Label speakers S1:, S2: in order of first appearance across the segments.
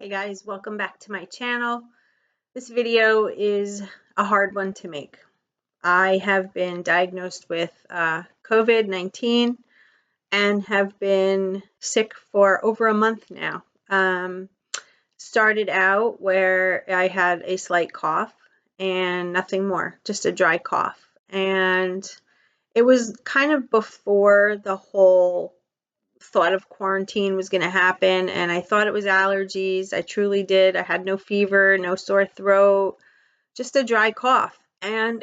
S1: Hey guys, welcome back to my channel. This video is a hard one to make. I have been diagnosed with COVID-19 and have been sick for over a month now. Started out where I had a slight cough and nothing more, just a dry cough. And it was kind of before the whole thought of quarantine was going to happen, and I thought it was allergies. I truly did. I had no fever, no sore throat, just a dry cough, and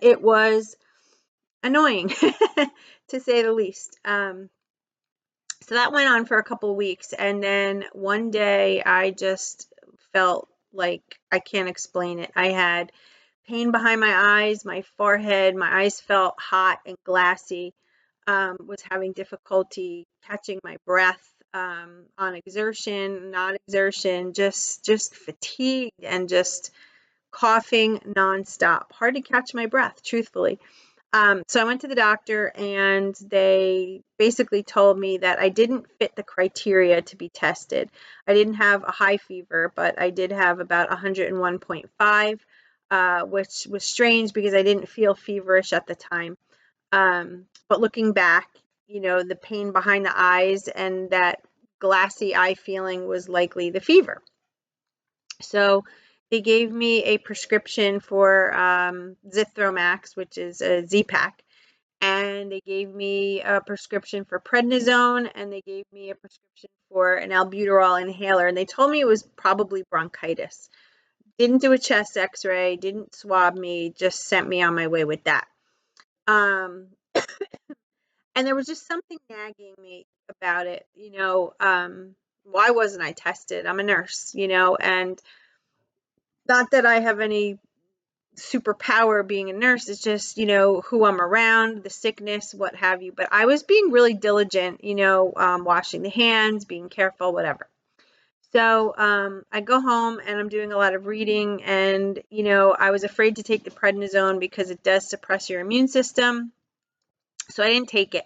S1: it was annoying to say the least. So that went on for a couple of weeks, and then one day I just felt like I can't explain it. I had pain behind my eyes, my forehead, my eyes felt hot and glassy. Was having difficulty catching my breath on exertion, not exertion, just fatigued and just coughing nonstop. Hard to catch my breath, truthfully. So I went to the doctor and they basically told me that I didn't fit the criteria to be tested. I didn't have a high fever, but I did have about 101.5, which was strange because I didn't feel feverish at the time. But looking back, the pain behind the eyes and that glassy eye feeling was likely the fever. So they gave me a prescription for Zithromax, which is a Z-Pak, and they gave me a prescription for prednisone, and they gave me a prescription for an albuterol inhaler, and they told me it was probably bronchitis. Didn't do a chest x-ray, didn't swab me, just sent me on my way with that. And there was just something nagging me about it, why wasn't I tested? I'm a nurse, and not that I have any superpower being a nurse. It's just, who I'm around, the sickness, what have you. But I was being really diligent, washing the hands, being careful, whatever. So I go home and I'm doing a lot of reading, and, I was afraid to take the prednisone because it does suppress your immune system. So I didn't take it.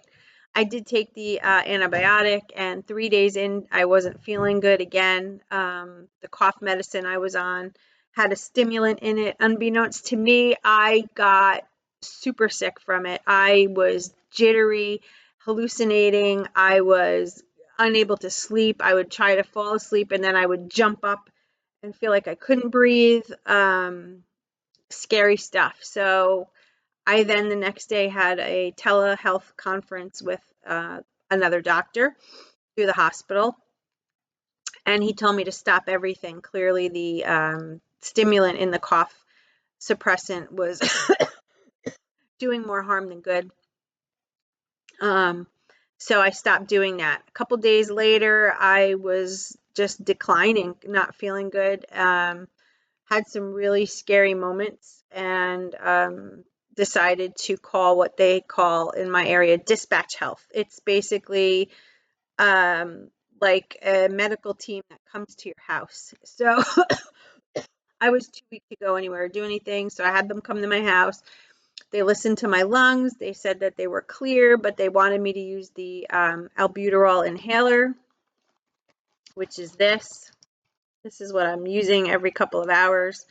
S1: I did take the antibiotic, and 3 days in, I wasn't feeling good again. The cough medicine I was on had a stimulant in it. Unbeknownst to me, I got super sick from it. I was jittery, hallucinating. I was unable to sleep. I would try to fall asleep, and then I would jump up and feel like I couldn't breathe. Scary stuff. So I then the next day had a telehealth conference with another doctor through the hospital, and he told me to stop everything. Clearly, the stimulant in the cough suppressant was doing more harm than good. So I stopped doing that. A couple days later, I was just declining, not feeling good. Had some really scary moments, and decided to call what they call in my area dispatch health. It's basically like a medical team that comes to your house. So I was too weak to go anywhere or do anything, so I had them come to my house. They listened to my lungs. They said that they were clear, but they wanted me to use the albuterol inhaler, which is this. This is what I'm using every couple of hours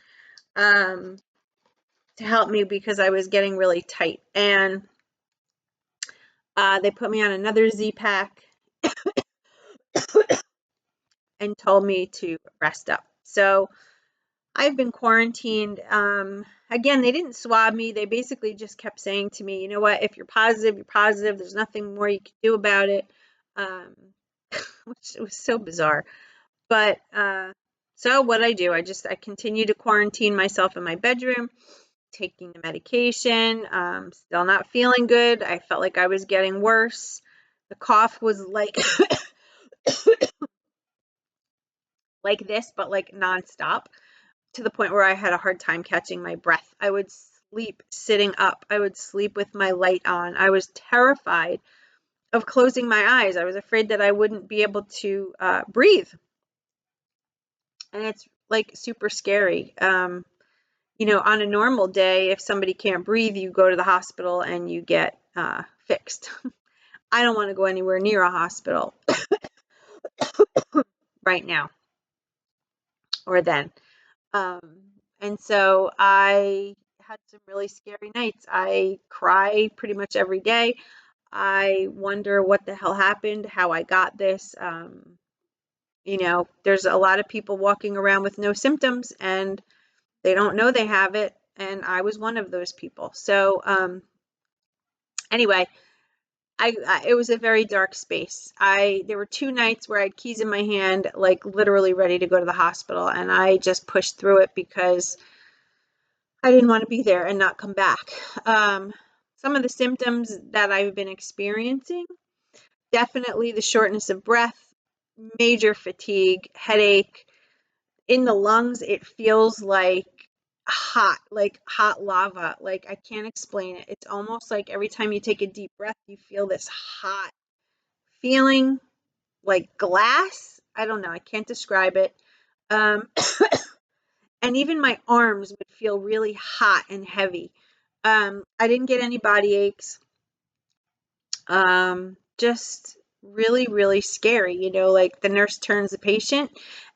S1: to help me because I was getting really tight. And they put me on another Z-Pak and told me to rest up. So I've been quarantined. Again, they didn't swab me. They basically just kept saying to me, you know what, if you're positive, you're positive. There's nothing more you can do about it, which was so bizarre. But so what I do, I continue to quarantine myself in my bedroom, taking the medication, still not feeling good. I felt like I was getting worse. The cough was like like this, but like nonstop, to the point where I had a hard time catching my breath. I would sleep sitting up. I would sleep with my light on. I was terrified of closing my eyes. I was afraid that I wouldn't be able to breathe. And it's like super scary. On a normal day, if somebody can't breathe, you go to the hospital and you get fixed. I don't want to go anywhere near a hospital right now. or then. Um, and so I had some really scary nights. I cry pretty much every day. I wonder what the hell happened, how I got this. There's a lot of people walking around with no symptoms and they don't know they have it. And I was one of those people. So, anyway, it was a very dark space. There were 2 nights where I had keys in my hand, like literally ready to go to the hospital, and I just pushed through it because I didn't want to be there and not come back. Some of the symptoms that I've been experiencing, definitely the shortness of breath, major fatigue, headache. In the lungs, it feels like hot lava. Like I can't explain it. It's almost like every time you take a deep breath, you feel this hot feeling like glass. I don't know. I can't describe it. Um, and even my arms would feel really hot and heavy. I didn't get any body aches. Just really, really scary. Like the nurse turns the patient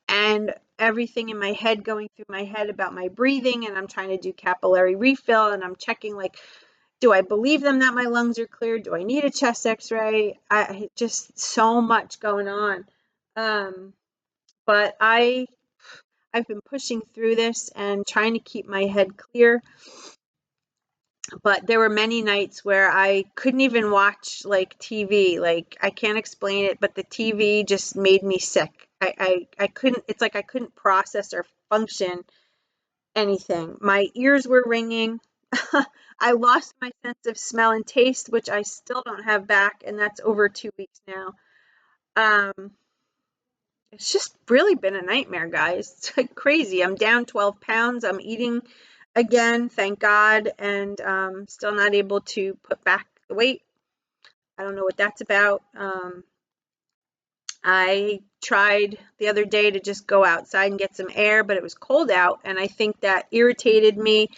S1: and everything in my head going through my head about my breathing, and I'm trying to do capillary refill, and I'm checking like, do I believe them that my lungs are clear? Do I need a chest x-ray? Just so much going on. But I've been pushing through this and trying to keep my head clear. But there were many nights where I couldn't even watch like TV. Like I can't explain it, but the TV just made me sick. I couldn't, it's like I couldn't process or function anything. My ears were ringing. I lost my sense of smell and taste, which I still don't have back, and that's over 2 weeks now. Um, it's just really been a nightmare, guys. It's like crazy. I'm down 12 pounds. I'm eating again, thank God, and still not able to put back the weight. I don't know what that's about. I tried the other day to just go outside and get some air, but it was cold out, and I think that irritated me.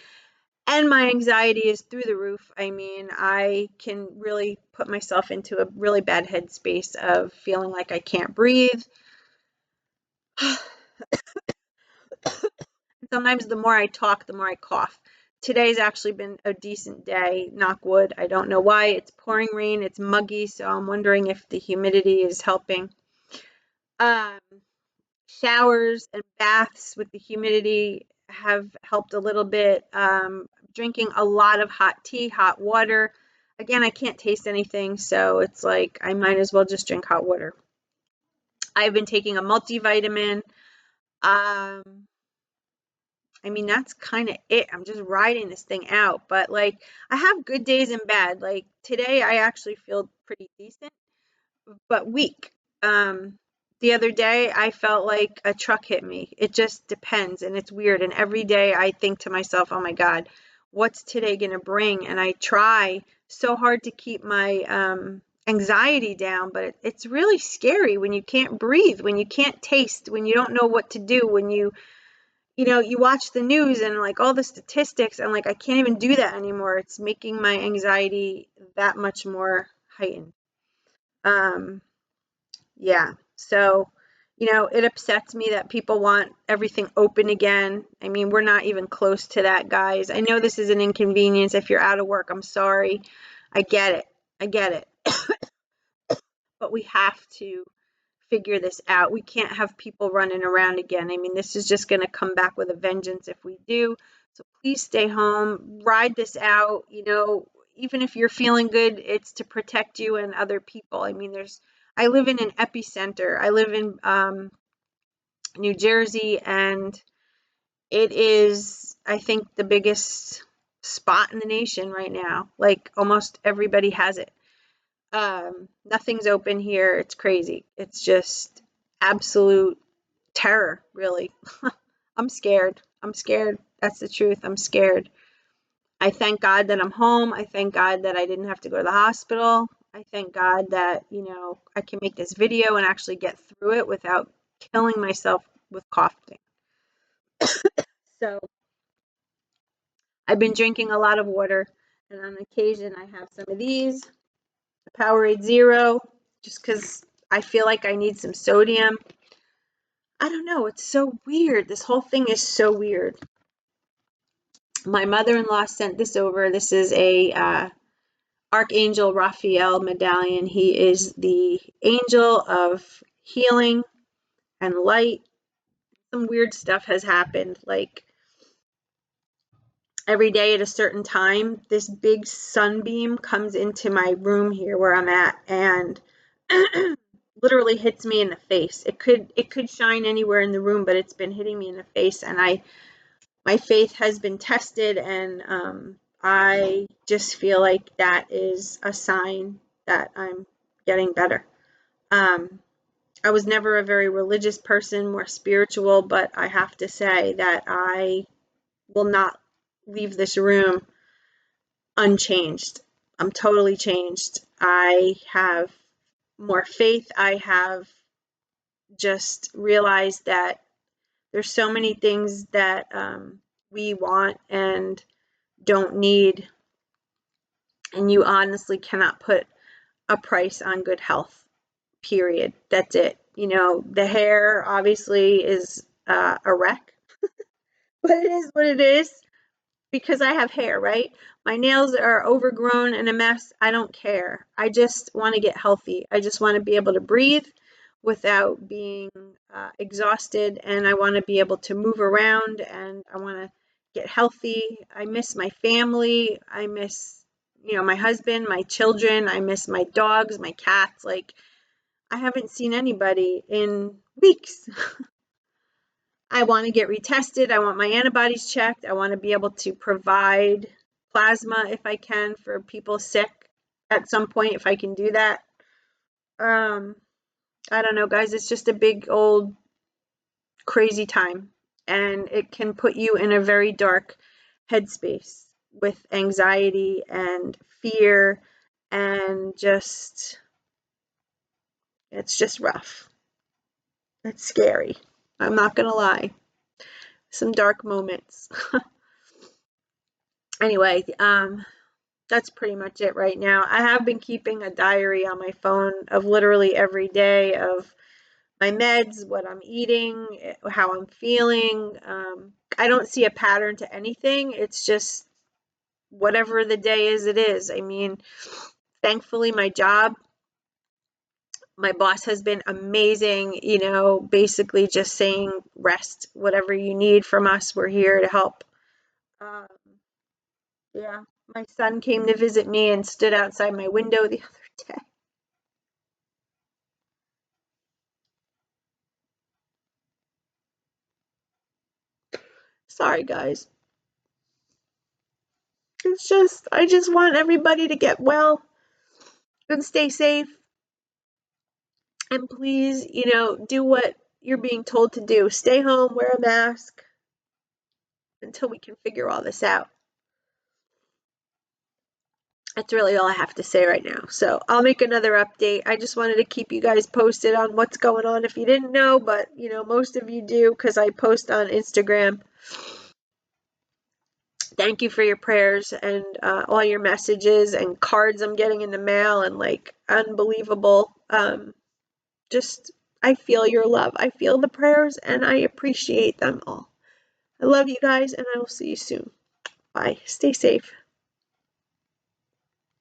S1: And my anxiety is through the roof. I mean, I can really put myself into a really bad headspace of feeling like I can't breathe. Sometimes the more I talk, the more I cough. Today's actually been a decent day, knock wood. I don't know why. It's pouring rain, it's muggy, so I'm wondering if the humidity is helping. Um, Showers and baths with the humidity have helped a little bit. Drinking a lot of hot tea, hot water. Again, I can't taste anything, so it's like I might as well just drink hot water. I've been taking a multivitamin. I mean, that's kind of it. I'm just riding this thing out. But like, I have good days and bad. Like today, I actually feel pretty decent, but weak. The other day, I felt like a truck hit me. It just depends, and it's weird. And every day, I think to myself, "Oh my God, what's today gonna bring?" And I try so hard to keep my anxiety down, but it's really scary when you can't breathe, when you can't taste, when you don't know what to do, when you watch the news and like all the statistics, and like I can't even do that anymore. It's making my anxiety that much more heightened. Um, yeah. So, it upsets me that people want everything open again. I mean, we're not even close to that, guys. I know this is an inconvenience. If you're out of work, I'm sorry. I get it. I get it. But we have to figure this out. We can't have people running around again. I mean, this is just going to come back with a vengeance if we do. So please stay home, ride this out. Even if you're feeling good, it's to protect you and other people. I mean, I live in an epicenter. I live in New Jersey, and it is, I think, the biggest spot in the nation right now. Like almost everybody has it. Nothing's open here. It's crazy. It's just absolute terror, really. I'm scared. I'm scared. That's the truth. I'm scared. I thank God that I'm home. I thank God that I didn't have to go to the hospital. I thank God that, I can make this video and actually get through it without killing myself with coughing. So I've been drinking a lot of water, and on occasion I have some of these, the Powerade Zero, just because I feel like I need some sodium. I don't know, it's so weird. This whole thing is so weird. My mother-in-law sent this over. This is a Archangel Raphael medallion. He is the angel of healing and light. Some weird stuff has happened, like every day at a certain time, this big sunbeam comes into my room here where I'm at and literally hits me in the face. It could shine anywhere in the room, but it's been hitting me in the face, and my faith has been tested, and I just feel like that is a sign that I'm getting better. I was never a very religious person, more spiritual, but I have to say that I will not leave this room unchanged. I'm totally changed. I have more faith. I have just realized that there's so many things that we want and don't need, and you honestly cannot put a price on good health, period. That's it. You know, the hair obviously is a wreck, but it is what it is. Because I have hair, right? My nails are overgrown and a mess. I don't care. I just want to get healthy. I just want to be able to breathe without being exhausted, and I want to be able to move around, and I want to get healthy. I miss my family. I miss, my husband, my children. I miss my dogs, my cats. Like, I haven't seen anybody in weeks. I want to get retested. I want my antibodies checked. I want to be able to provide plasma if I can for people sick at some point, if I can do that. I don't know, guys. It's just a big old crazy time, and it can put you in a very dark headspace with anxiety and fear, and it's just rough. It's scary. I'm not gonna lie. Some dark moments. Anyway, that's pretty much it right now. I have been keeping a diary on my phone of literally every day of my meds, what I'm eating, how I'm feeling. I don't see a pattern to anything. It's just whatever the day is, it is. I mean, thankfully, my boss has been amazing, basically just saying, rest, whatever you need from us, we're here to help. Um, yeah, my son came to visit me and stood outside my window the other day. Sorry, guys. I just want everybody to get well and stay safe. And please, do what you're being told to do. Stay home, wear a mask until we can figure all this out. That's really all I have to say right now. So I'll make another update. I just wanted to keep you guys posted on what's going on if you didn't know, but most of you do because I post on Instagram. Thank you for your prayers and all your messages and cards I'm getting in the mail, and like unbelievable. Just I feel your love. I feel the prayers, and I appreciate them all. I love you guys, and I will see you soon. Bye. Stay safe.